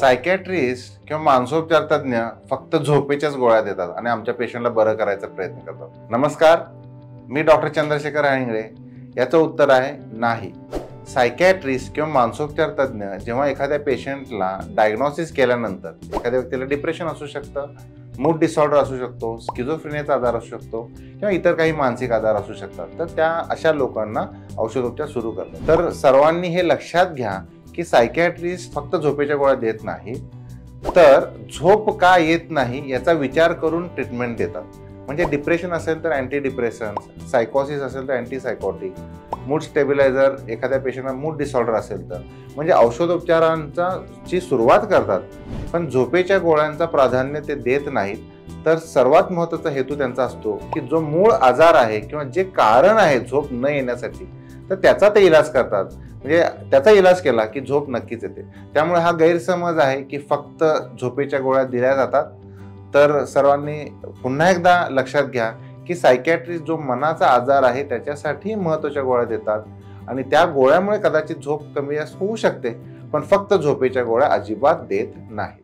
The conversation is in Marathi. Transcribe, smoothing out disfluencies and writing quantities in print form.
सायकॅट्रिस्ट किंवा मानसोपचार तज्ञ फक्त झोपेच्याच गोळ्या देतात आणि आमच्या पेशंटला बरं करायचा प्रयत्न करतात। नमस्कार, मी डॉक्टर चंद्रशेखर हांगळे। याचं उत्तर आहे नाही। सायकॅट्रिस्ट किंवा मानसोपचार तज्ञ जेव्हा एखाद्या पेशंटला डायग्नोसिस केल्यानंतर एखाद्या व्यक्तीला डिप्रेशन असू शकतं, मूड डिसऑर्डर असू शकतो, स्किझोफ्रेनियाचा आजार असू शकतो किंवा इतर काही मानसिक आजार असू शकतात, तर त्या अशा लोकांना औषधोपचार सुरू करतात। तर सर्वांनी हे लक्षात घ्या की सायकॅट्रिस्ट फक्त झोपेच्या गोळ्या देत नाही, तर झोप का येत नाही याचा विचार करून ट्रीटमेंट देतात। म्हणजे डिप्रेशन असेल तर अँटी डिप्रेशन्स, सायकोसिस असेल तर अँटी सायकोटिक, मूड स्टेबिलायझर, एखाद्या पेशंटला मूड डिसऑर्डर असेल तर, म्हणजे औषधोपचारांची सुरुवात करतात, पण झोपेच्या गोळ्यांचा प्राधान्य ते देत नाहीत। तर सर्वात महत्त्वाचा हेतू त्यांचा असतो की जो मूळ आजार आहे किंवा जे कारण आहे झोप न येण्यासाठी, तर त्याचा ते इलाज करतात। म्हणजे त्याचा इलाज केला की झोप नक्कीच येते। त्यामुळे हा गैरसमज आहे की फक्त झोपेच्या गोळ्या दिल्या जातात। तर सर्वांनी पुन्हा एकदा लक्षात घ्या की सायकॅट्रिस्ट जो मनाचा आजार आहे त्याच्यासाठी महत्त्वाच्या गोळ्या देतात आणि त्या गोळ्यामुळे कदाचित झोप कमी होऊ शकते, पण फक्त झोपेच्या गोळ्या अजिबात देत नाही।